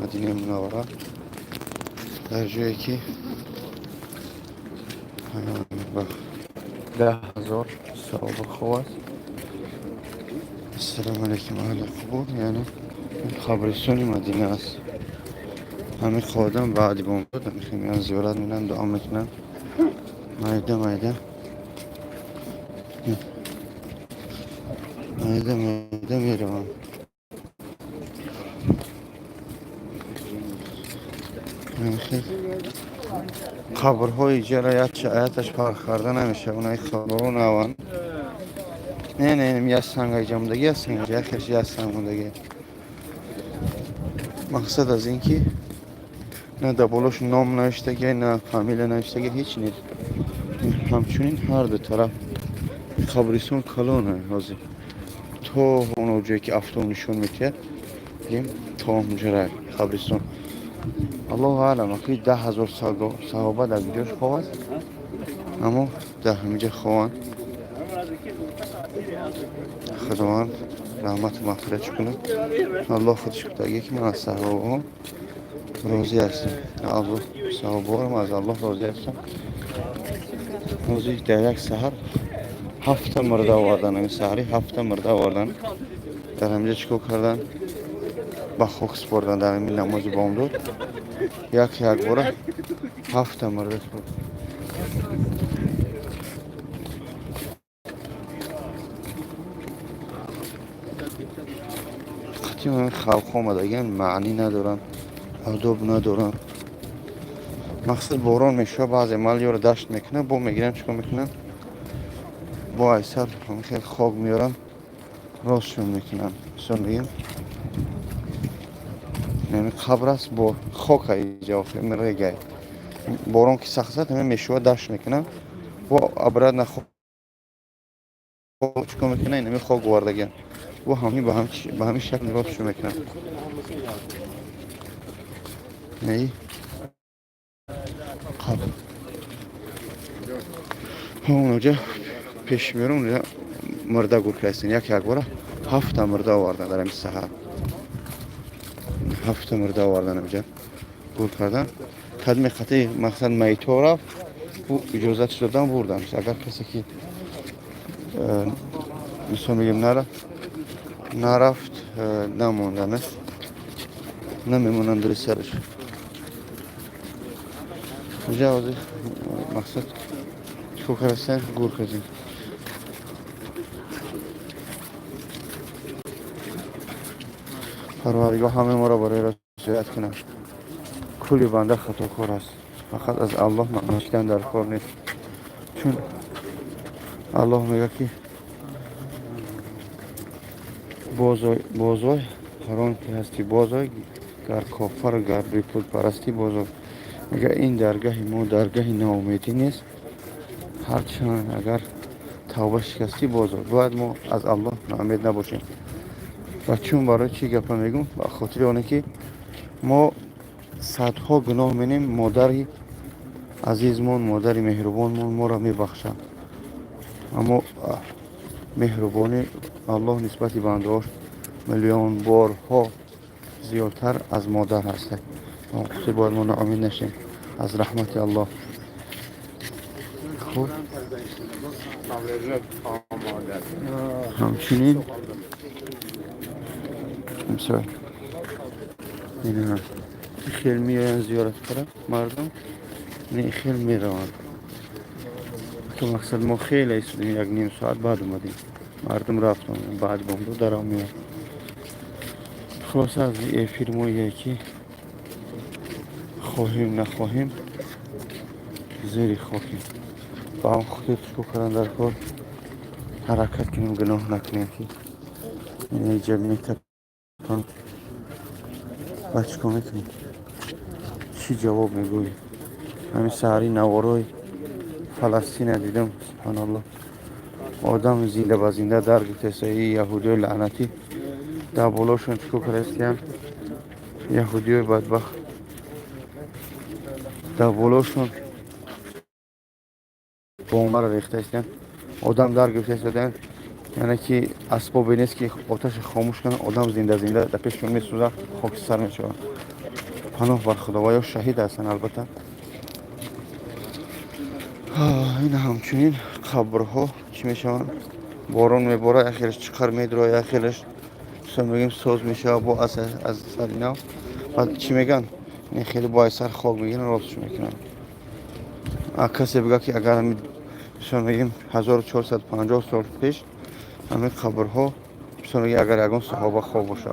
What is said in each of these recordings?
مدینه منوره در جایی که با 10,000 ثواب خوب است. السلام علیکم اهل قبور، یعنی خبرستان مدینه است. همه خودم بعدی بوم بودم میخوام زیارت میرن دعا میکنن. مایده مایده میروم. خیلی قبرهای جرایتش فرق کرده نمیشه. اونای خبرون اوان نه یه سنگ جمدگی هست، یکیش یه سنگندگی. مقصد از این که نه دبولش نام نوشتگی نه فامیل نوشتگی هیچ نیست. همچنین هر دو طرف خبرستان کلونه هازی تو اون جایی که افتون نشون میده دیم تا اونجا خبرستان. الله اعلم اخی 10,000 صحابه در بیجاش خواه است، اما در همینجا خوان خداوند رحمت و مغفرت کنه. الله خودش کتاگه که من از صحابه هم راضی هستم. الله صحابه هم از الله راضی هستم. روزی در یک سحر 7 مرد آوردن، این سحری 7 مرد آوردن در همینجا چیکار کردن؟ با خوک سپردن در همین نماز بامداد. یک باره 7 مرد سپرد. خطی من خلق آمدگن معنی ندارن، آداب ندارن. مقصد باران میشه بعضی مالیو رو دشت میکنن، با میگیرن چیکار میکنن؟ با ایسر خیلی خاک میارن راستشون میکنن. مثلا بگیم یعنی قبر است با خاک اینجا میره گای. باران که سخت همه میشه دشت میکنن و ابرد نخو چیکار میکنن؟ اینمی خاک واردگن و همین به همین شکل راستشون میکنن. نه قبر اونجا پیش میرون اونجا مرده گور کردن. یک باره 7 مرده آوردن در این سحر. 7 مرده آوردن اونجا گور کردن. خدمه خطی مقصد میتو رفت و اجازت دادن بردن. اگر کسی که مثلا میگیم نرفت نموندنش نمیمونن در سرش. اونجا مقصد چکو کرستن گور کردن. پروردگار همه ما را برای رسایت کنه. کلی بنده خطاکار است، فقط از الله نشکن در کار نیست. چون الله میگه که بازای هران که هستی بازای گر کافر گر بی پود پرستی بازای. میگه این درگاه ما درگاه ناامیدی نیست، هرچند اگر توبه شکستی بازای باید ما از الله ناامید نباشیم. و چون برای چی گپ میگم؟ به خاطر اونه که ما صدها گناه می‌کنیم، مادری عزیزمون مادر مهربانمون ما را میبخشند، اما مهربانی الله نسبت به بنده‌اش میلیون بارها زیادتر از مادر هست. خاطر باید ما ناامید نشیم از رحمت الله. خب همچنین این خیلی میاین زیارت کنن مردم، نه خیلی میروند. تو مقصد ما خیلی ایستادیم، 1.5 ساعت بعد اومدیم. مردم رفتن بعد بومدو در آمیاد. خلاص از این فیلمایی که خواهیم نخواهیم زیر خاکیم. با هم خودت شو کردن در کار حرکت کنیم، گناه نکنیم که این جمعی تکان بچه که میکنیم چی جواب میگویی. همین سهری نوارای فلسطین دیدم، سبحان الله. آدم زنده با زنده در گفته یهودی لعنتی در بالاشون چکو کرستیم. یهودی بدبخت در بالاشون بومه را ریخته استن. آدم در گفته استن یعنی که اسبابی نیست که آتش خاموش کنه آدم زنده زنده در پیششون میسوزه خاکستر میشه. پناه بر خداوند شهید هستن البته. این همچنین قبرها چی میشن بارون میباره اخیرش چقدر میدروه اخیرش میگیم سوز میشه با از سر اینا بعد چی میگن این خیلی با سر خاک میگن راستش میکنن. کسی بگه که اگر همین میگیم 1450 سال پیش همین قبرها میگه اگر یگان صحابه خواب باشه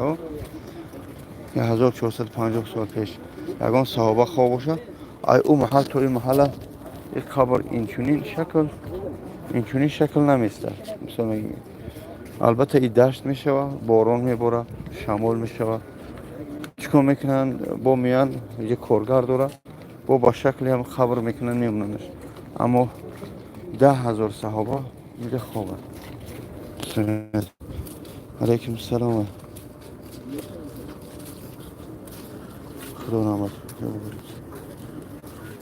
یا 1450 سال پیش یگان صحابه خواب باشه ای او محل تو این محل یک قبر اینچونین شکل نمیسته. میگیم البته این دشت میشوه بارون میباره شمال میشوه چیکار میکنن با میان یک کارگر داره با شکلی هم خبر میکنن میموننش اما 10,000 صحابه میگه خوبه. علیکم السلام خدا نامد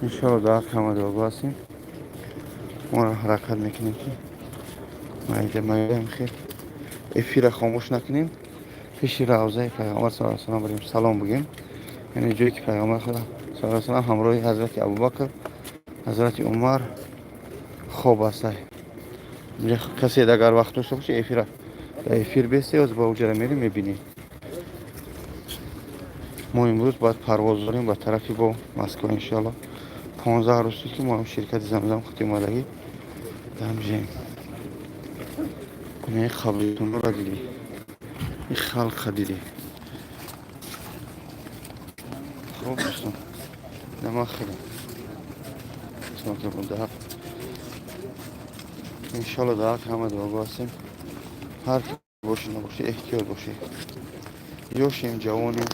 انشاءالله در همه دعا هستیم ما را حرکت میکنیم که مایده هم خیلی افیر خاموش نکنیم پیش روضه پیغمبر صلی الله علیه و بریم سلام بگیم. یعنی جایی که پیغمبر خدا صلی الله علیه و همراه حضرت ابوبکر حضرت عمر خوب است. کسی اگر وقت داشته باشه افیر بیسته از با اوجره میریم میبینیم. ما امروز باید پرواز داریم به طرفی با مسکو انشالله 15 روزی که ما هم شرکت زمزم خطی مالگی دمجیم. این خبرتون رو دیدی این خلق دیدی خوب بستم نما خیلی اسمه که بنده هفت انشالله در همه دعا هستیم هر که باشه نباشه احتیاط باشه یوشیم جوانیم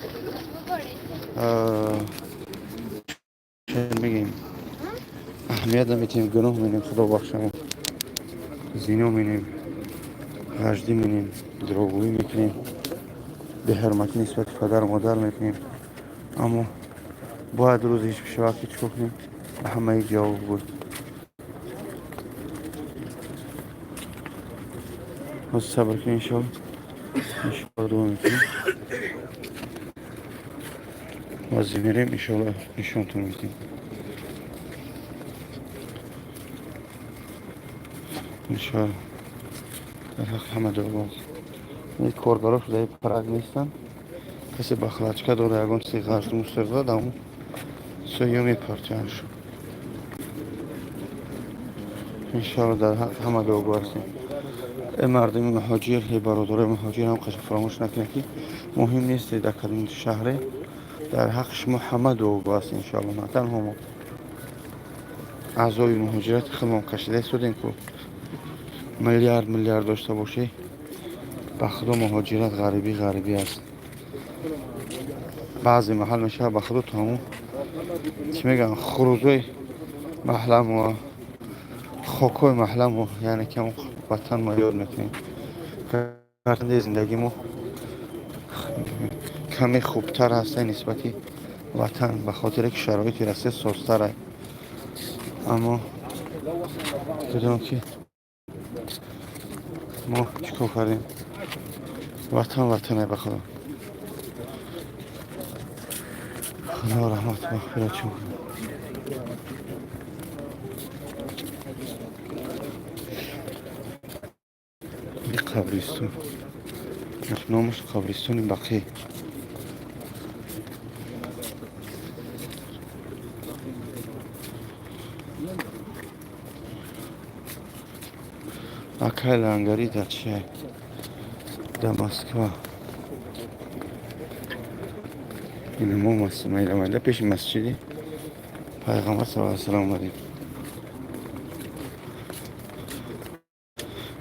چه میگیم اهمیت نمیتیم گناه مینیم خدا بخشمون زینا مینیم غجدی مینیم دروغگویی میکنیم به حرمتی نسبت پدر و مادر میکنیم اما باید روز هیچ بشه وقتی چکو کنیم همه جواب بود از صبر کنیم انشاءالله دعا میکنیم وزی میریم انشاءالله نشانتون میدیم انشاءالله در حق همه دعا این کارگاراش در پرگ نیستن کسی بخلچکه داره یگان سی غزد مستقده در اون سویومی پرچن شد انشاءالله در حق همه دعا هستیم. مردم مهاجر برادر مهاجر هم قشن فراموش نکنه که مهم نیست در کدوم شهر در حق شما همه دعا هست انشاءالله. نه تنها ما اعضای مهاجرت خیلی ما کشیده شدیم که میلیارد داشته باشه به خدا مهاجرت غریبی است. بعضی محل میشه به خدا تمام چی میگن خروجای محلم و خاکای محلم و یعنی که اون وطن ما یاد میکنیم فرزند زندگی ما کمی خوبتر هسته نسبتی وطن به خاطر که شرایطی رسته سازتره اما بدونم که ما چیکار کردیم وطنه به خدا خدا رحمت مغفرت چون این قبرستون نامش قبرستون بقیه اکای لنگری در چه در مسکو این ما مسجد پیش مسجدی پیغمبر صلی الله علیه و سلم آمدیم.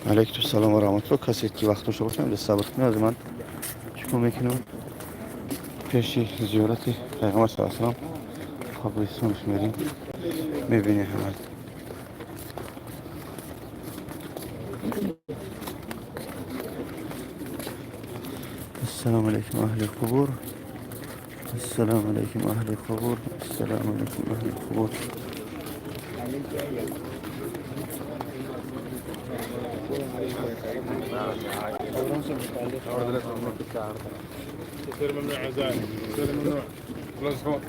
علیکم السلام و رحمت الله. کسی که وقت داشته باشه صبر کنه از من چیکار میکنم پیش زیارت پیغمبر صلی الله علیه و سلم قبرستونش میریم میبینی همه. السلام علیکم اهل القبور السلام علیکم اهل القبور السلام علیکم اهل القبور. كثير ممنوع عزائي، كثير ممنوع. خلاص هون.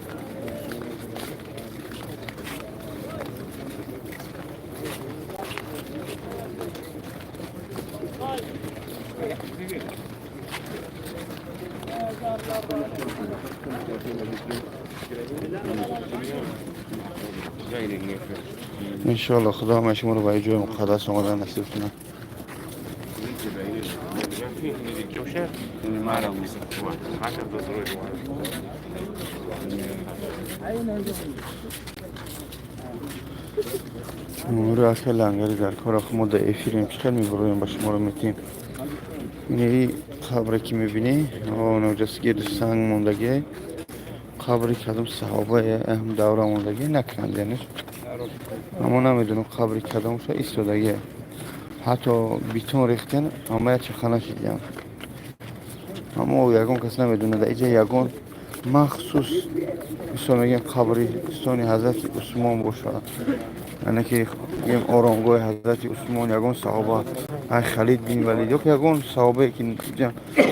انشالله خدا همه شما رو به جای مقدس آمدن نصیب کنه. رو اصلا لنگری در کار آخه ما در افیریم چقدر میبرویم با شما رو میتیم. اینه قبره که میبینی نوجست گیر سنگ موندگی قبری کدوم صحابه اهم دوره موندگی نکندنش، اما نمیدونم قبری کدومش ایستادگی حتی بیتون ریختن اما چه خانه شدیم، اما او یکون کس نمیدونه در اینجا یکون مخصوص مثلا میگیم قبری ستانی حضرت عثمان باشه، یعنی که میگیم آرامگاه حضرت عثمان یکون صحابه ای خالد بن ولید یا یکون صحابه که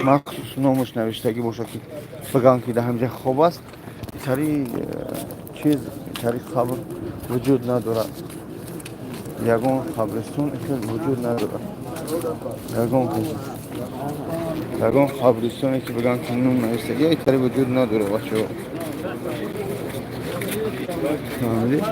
مخصوص نامش نوشتگی باشه که بگن که در همجا خوب است، تری چیز تری قبر وجود ندارد، یگان قبرستون وجود ندارد، یگان قبرستونی که بگن که نون نوشته یه تری وجود نداره بچه ها فهمیدی؟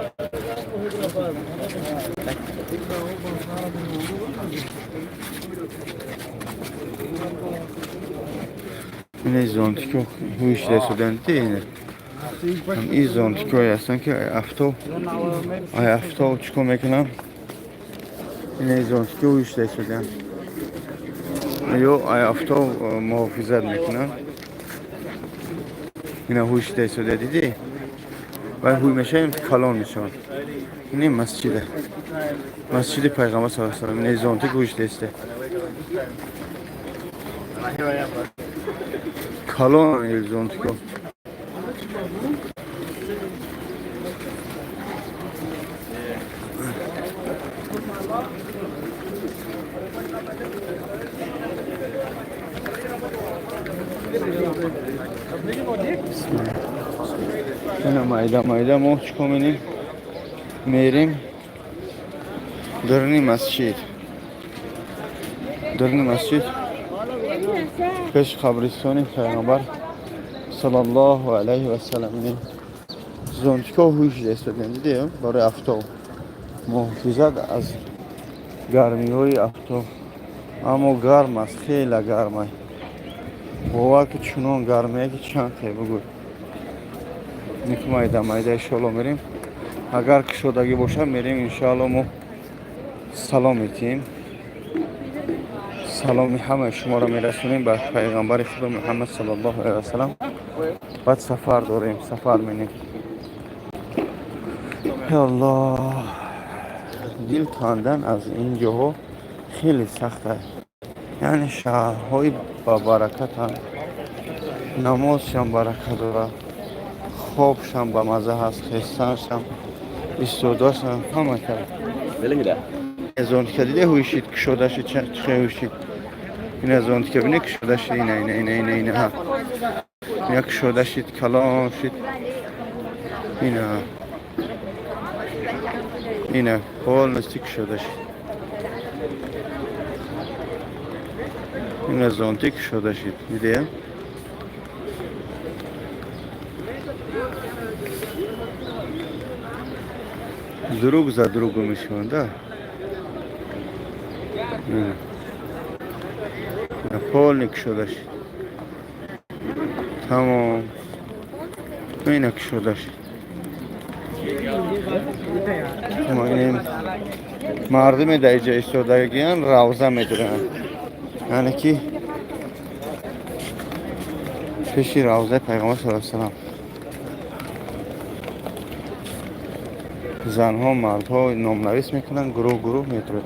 اینه زانتیکو هویش رسودنتی اینه هم این زانتیکو هستن که افتو چکو میکنم اینه زانتیکو هویش رسودن یا افتو محافظت میکنن اینه هویش رسوده دیدی و هوی میشه این کلان میشون. اینه مسجد پیغمبر صلی الله علیه و آله اینه زانتیکو هویش رسته کلان این زانتیکو اینه مایده ما چکو میریم درنی مسجد پیش قبرستان پیغمبر صلی الله علیه و سلم زانتیکو هویش رسیدن دیدیم برای افتو محافظت از گرمی های افتو، اما گرم است خیلی گرمه هوا که چنان گرمه که چند خیلی بگوی نیک مایده انشالله میریم اگر کشودگی باشه میریم انشالله ما سلام میتیم سلامی همه شما را میرسونیم به پیغمبر خدا محمد صلی الله علیه و سلم. بعد سفر داریم سفر میریم یا الله دل تاندن از این جاها خیلی سخته، یعنی شهرهای با برکت هم نمازشان برکت داره خوابشان با مزه هست خستانشان استوداشان همه کرد از اون که دیده هویشید کشودشید چه هویشید این از اون که بینه کشودشید اینه ها یا کشودشید کلان شید اینه حال نستی کشودشید این از اون که کشودشید دیده دروغ میشونده پول نکشودش تمام این نکشودش مردم در اینجا ایستادگیان روزه میدونن، یعنی که پیش روزه پیغمبر صلی الله علیه و سلم زنها مردها نامنویس میکنن گروه میتره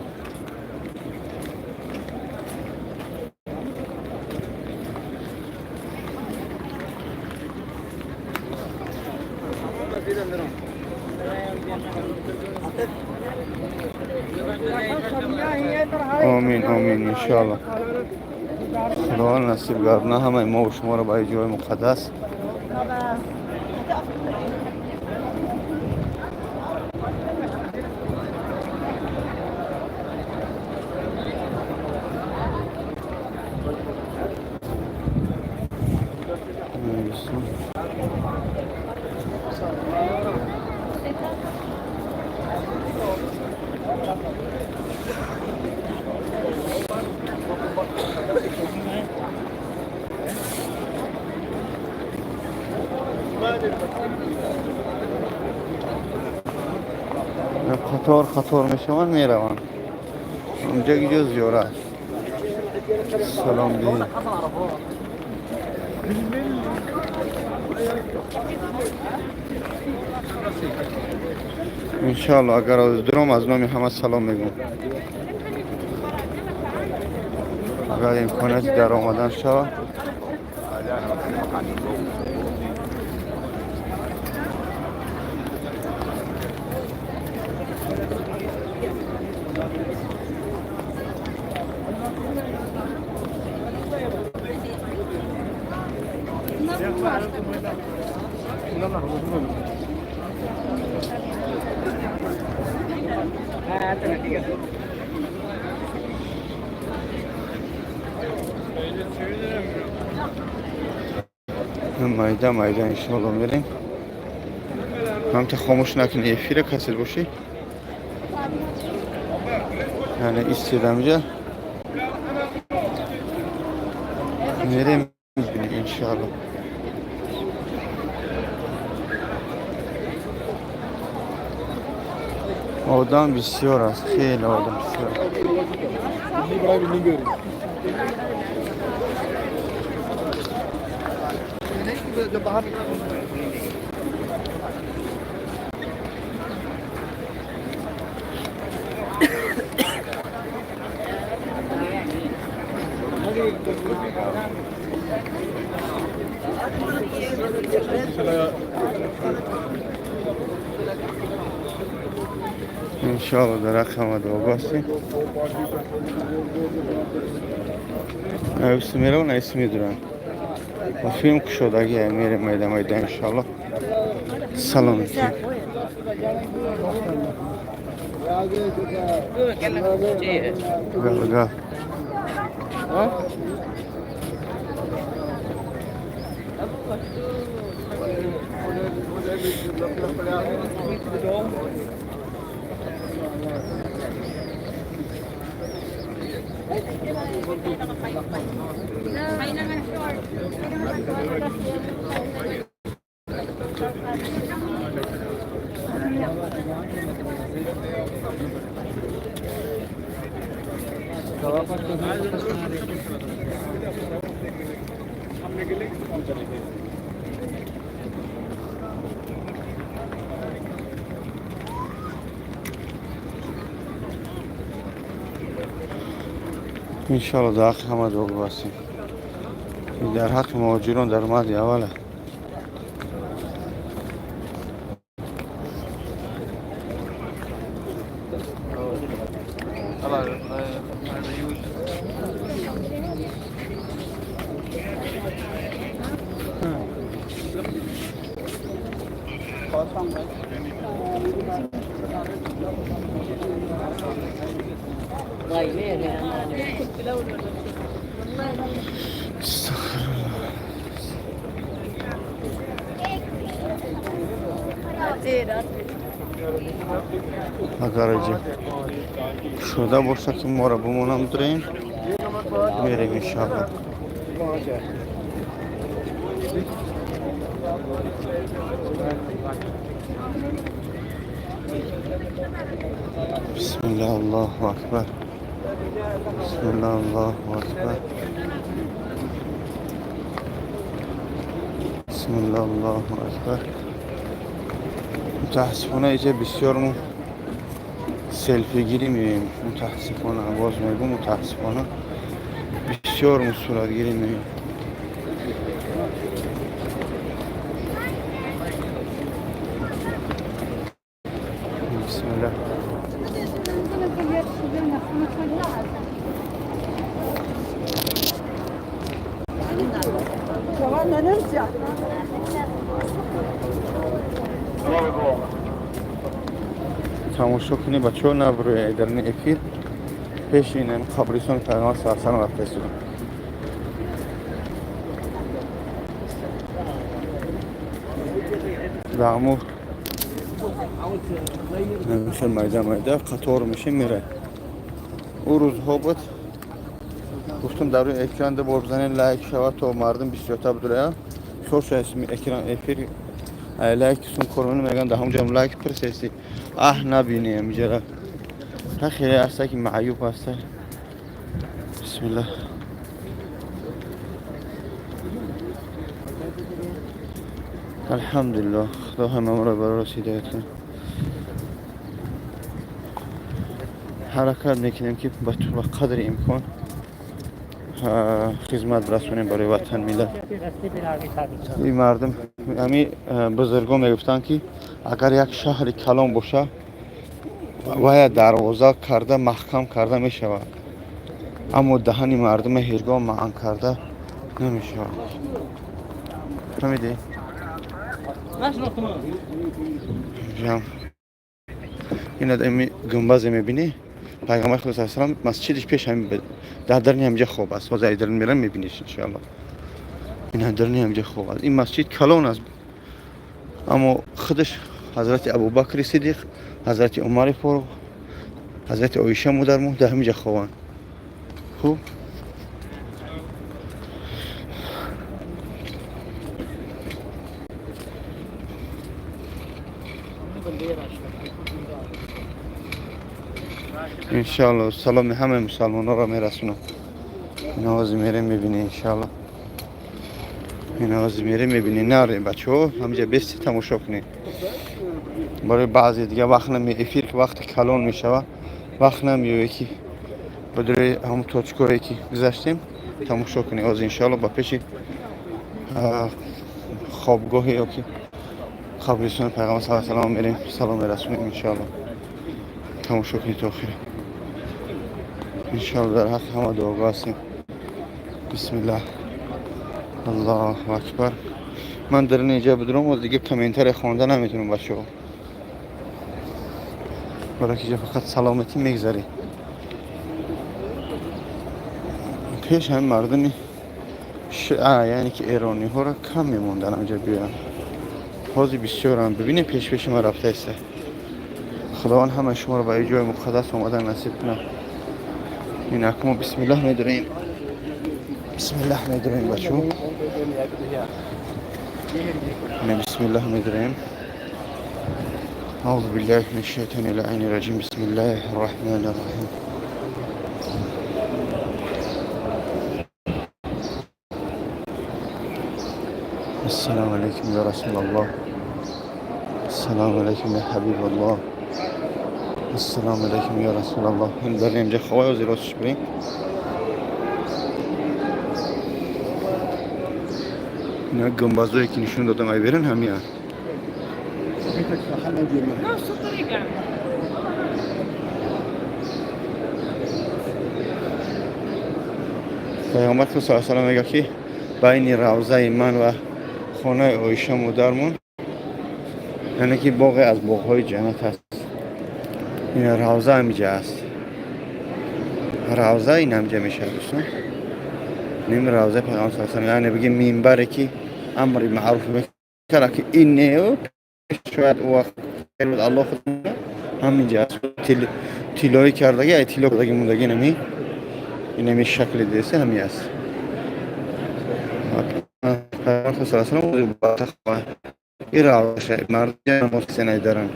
آمین آمین انشاءالله. خدا نصیب گردونه همه ما و شما را به جای مقدس. قطار میشوند میروند اونجا گیجا زیارت سلام دهی انشاءالله. اگر از درام از نامی همه سلام میگم. اگر امکانات در آمدن شود مایده مایده انشاءالله میریم. هم تا خاموش نکنی افیره کسی باشی یعنی ایستیدم اینجا میریم انشاءالله. آدم بسیار است، خیلی آدم بسیار. انشاءالله درخت آمد و باستی ایسی میره و نیسی میدونن و فیلم کشودگی میره میده میده انشاءالله. سلام ایسی گل انشاءالله در حق همه دو باسیم. در حق مهاجران در مادی اوله اگر شده باشه که ما را بمونم داریم میریم انشاءالله. بسم الله الله اکبر. بسم الله الله اکبر. بسم الله الله اکبر. متاسفانه اینجا بسیار سلفی گیری میبینیم. متاسفانه باز میگم متاسفانه بسیار صورت گیری میبینیم. Bismillah. تماشا کنید بچه ها نبروی در این افیر پیش این قبرستان پیغمبر صلی الله علیه و رفته شدم. دعمو نمیشه میده قطار میشه میره. او روزها بود گفتم در روی اکران ده بزنین لایک شود تا مردم بسیارتر بدونه. شورش اسمی اکران افیر لایک سون کارونه میگن ده هم جام لایک پرسیسی نبینیم میجره. خیلی هسته که معیوب هسته. بسم الله. الحمدلله خدا همه ما را برای رسیده کنه. حرکت میکنیم که با قدر امکان خدمت برسونیم برای وطن ملت. این مردم همین بزرگان میگفتن که اگر یک شهر کلان باشه باید دروازه کرده محکم کرده میشود، اما دهن مردم هرگاه معن کرده نمیشود. فهمیدی؟ این ادمی گنبز میبینی پیغمبر خدا صلی الله علیه و آله مسجدش پیش همین درنی همینجا خوب است. باز ایدرن میرن میبینیش ان شاء الله. این درنی همینجا خوب است. این مسجد کلان است، اما خودش حضرت ابوبکر صدیق، حضرت عمر فاروق، حضرت عایشه مادرمون در همینجا خوابن. خوب انشالله سلام همه مسلمان ها را میرسونم. این آوازی میره میبینی انشالله. این آوازی میره میبینی نره بچه ها همینجا بیستی تماشا کنی. برای بعضی دیگه وقت نمی افیر که وقت کلان میشوه وقت نمیوه که بدوی همون توچکوری که گذاشتیم تماشا کنی. از انشالله با پیش خوابگاهی یا که قبرستان پیغمبر صلی الله علیه و آله میریم سلام میرسونیم انشالله. تماشا کنی تا آخر انشالله. در حق همه دعاگاه هستیم. بسم الله الله اکبر. من در اینجا بدونم و دیگه کامنتر خوانده نمیتونم بچه ها، برای که فقط سلامتی میگذاری. پیش هم مردمی یعنی که ایرانی ها را کم میموندن اینجا بیان. حاضی بسیار هم ببینید پیش ما رفته است. خداوند همه شما را به جای مقدس آمدن نصیب کنه. این اکمو بسم الله میداریم. بسم الله میداریم بچه ها. بسم الله میداریم. أعوذ بالله من الشيطان اللعين الرجيم. بسم الله الرحمن الرحيم. السلام عليكم يا رسول الله. السلام عليكم يا حبيب الله. السلام عليكم يا رسول الله. من بریم جا خواه و زیراتش بریم. اینا گنبازایی که نشون دادم ای برن همین هست. پیامبر صلی الله علیه و آله میگه که بین روضه من و خانه عایشه مادرمون یعنی که باغ از باغ‌های جنت هست. این روضه همینجا است. روضه این همینجا میشه دوستان. نیم روضه پیامبر صلی الله علیه و آله یعنی بگیم منبری که امر معروف میکنه که این نه شاید وقت الله خود همینجا است. تیلایی کردگی ای تیلا کردگی موندگی نمی این همی شکل دیسته همی است. پیامبر صلی الله علیه و آله با تقوا این روشه مرد جان مفسد ندارن.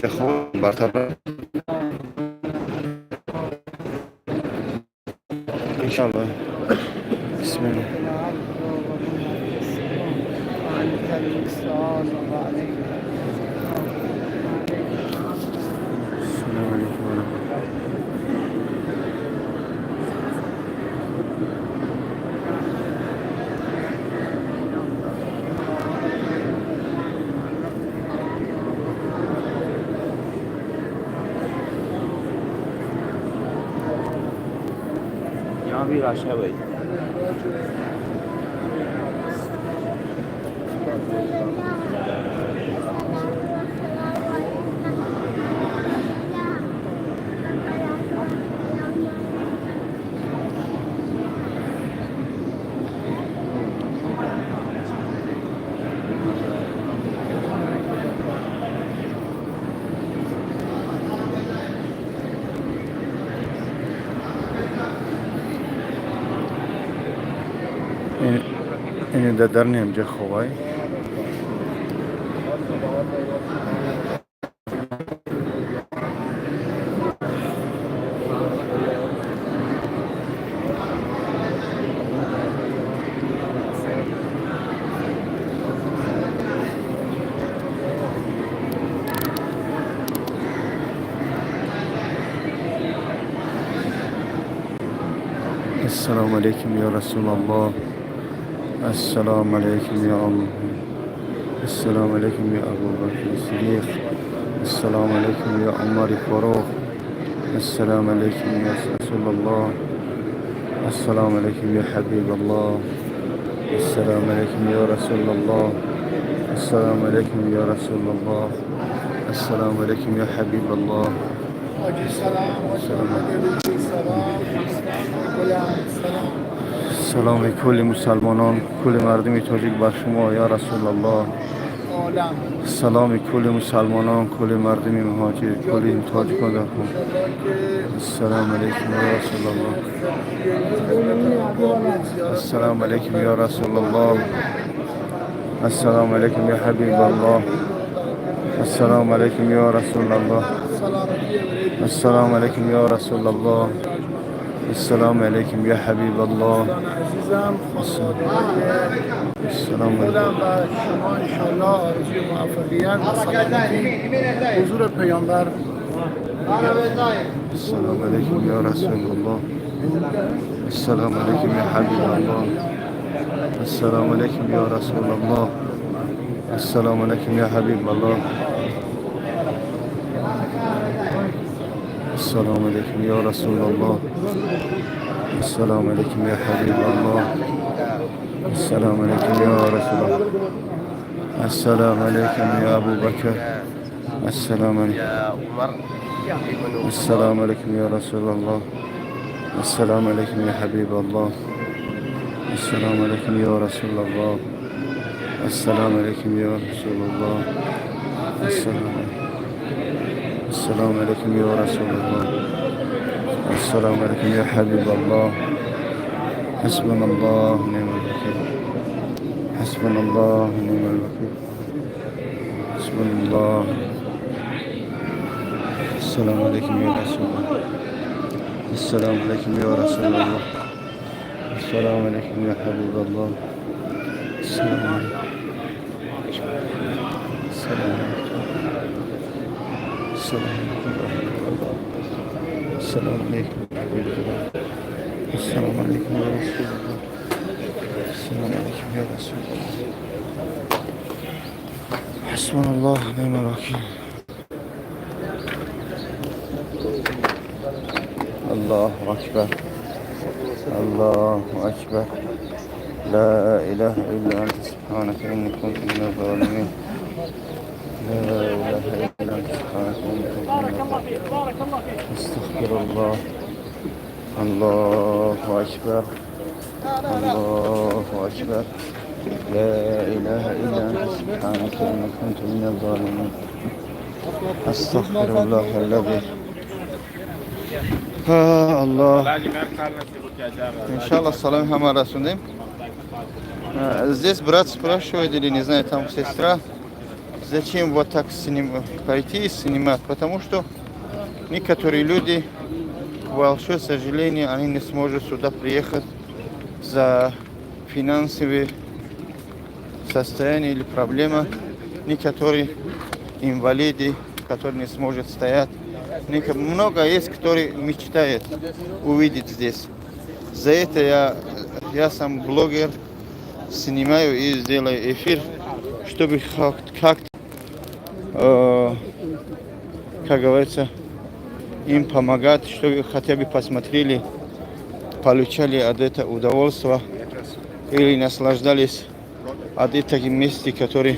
خوب برتر انشالله. بسم الله. السلام عليكم ورحمة الله. Rashaway. این در نمیجه خوبای السلام علیکم یا رسول الله السلام علیکم یا الله السلام علیکم یا ابو بکر صدیق السلام علیکم یا عمر فاروق السلام علیکم یا رسول الله السلام علیکم یا حبیب الله السلام علیکم یا رسول الله السلام علیکم یا رسول الله السلام علیکم یا حبیب الله سلام کل مسلمانان کل مردم تاجیک بر شما یا رسول الله سلام کل مسلمانان کل مردم مهاجر کل تاجیکان در خون السلام علیکم یا رسول الله السلام علیکم یا رسول الله السلام علیکم یا حبیب الله السلام علیکم یا رسول الله السلام علیکم یا رسول الله السلام علیکم یا حبیب الله السلام علیکم شما انشاءالله آرزوی موفقیت و سلامتی حضور پیامبر. السلام علیکم یا رسول الله السلام علیکم یا حبیب الله السلام علیکم یا رسول الله السلام علیکم یا حبیب الله السلام علیکم یا رسول الله السلام علیکم یا حبیب الله السلام علیکم یا رسول الله السلام علیکم یا ابو بکر السلام علیکم السلام علیکم یا رسول الله السلام علیکم یا حبیب الله السلام علیکم یا رسول الله السلام علیکم یا رسول الله السلام علیکم یا رسول الله السلام علیکم یا حبیب الله حسبنا الله ونعم الوکیل حسبنا الله ونعم الوکیل حسبنا الله السلام علیکم یا رسول الله السلام علیکم یا رسول الله السلام علیکم یا حبیب الله السلام علیکم السلام علیکم السلام علیکم السلام علیکم یا رسول الله السلام علیکم یا رسول الله حسبنا الله ونعم الوکیل الله اکبر الله اکبر لا اله الا انت سبحانك اني كنت من الظالمين لا اله الا انت سبحانك اني كنت من الظالمين استغفر الله الله اكبر الله اكبر لا اله الا انت سبحانك اني كنت من الظالمين استغفر الله الذي الله ان шаء الله салам хама расундем. Здесь брат спрашивает или не знаю, там сестра, зачем вот так пойти снимать, потому что некоторые люди, к большому сожалению, они не смогут сюда приехать за финансовые состояния или проблемы. Некоторые инвалиды, которые не смогут стоять. Много есть, которые мечтают увидеть здесь. За это я сам блогер, снимаю и сделаю эфир, чтобы как-то, как говорится, им помогать, чтобы хотя бы посмотрели получали от этого удовольствие или наслаждались от этих мест, которые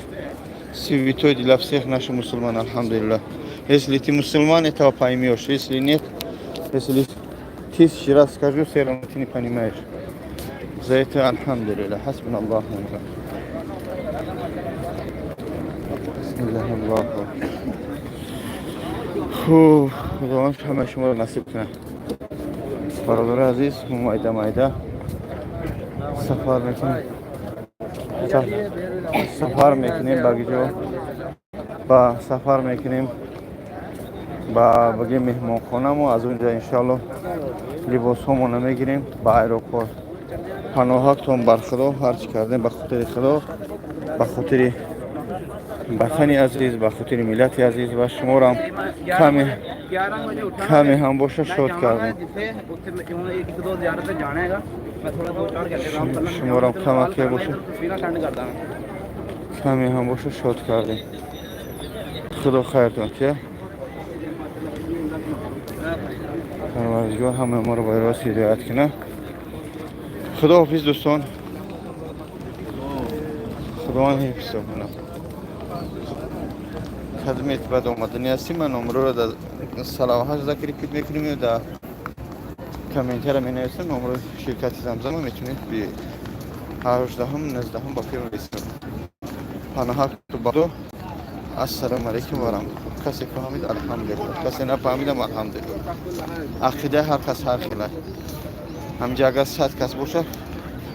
святой для всех наших мусульман, альхамдулилля. Если ты мусульман, этого поймешь. Если нет, если 1000 раз скажу, все равно ты не понимаешь. За это альхамдулилля. Хасбун Аллаху. Бисмиллахи. خداوند همه شما رو نصیب کنه. برادر عزیز مایده مایده سفر میکنیم سفر میکنیم بگیجو با سفر میکنیم با بگیم مهمان خانه و از اونجا انشالله لباس همونو میگیریم با ایروپورت. پناهتون بر خدا، هرچی کردیم به خاطر خدا، به خاطر وطن عزیز، به خاطر ملت عزیز و شما را کمی هم باشه شاد کردیم. شما را کمی باشه کمی هم باشه شاد کردیم. خدا خیرتون که پروردگار همه ما رو به راست هدایت کنه. خدا حافظ دوستان. خداوند حفظ کنه. خدمت بعد آمدنی هستیم. من نمره رو در صلاحات ذکر میکنیم و در کامنتر می نویسیم. نمره شرکت زمزم میتونید به 18 19 با پیام رسید. پناه تو بادو. السلام علیکم و رحمت الله. کسی فهمید الحمدلله، کسی نفهمیدم الحمدلله. عقیده هر کس هر خیلی. همینجا اگر 100 کس باشه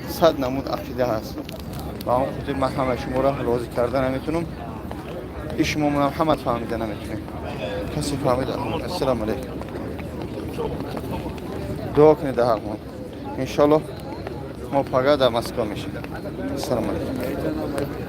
100 نمود عقیده هست. با اون خود من همه شما را راضی کردن نمیتونم. شما من همه فهمیدن نمیتونم. کسی فهمید السلام علیکم. دعا کنید در حق ما. انشالله ما پگاه در مسکو میشیم. السلام علیکم.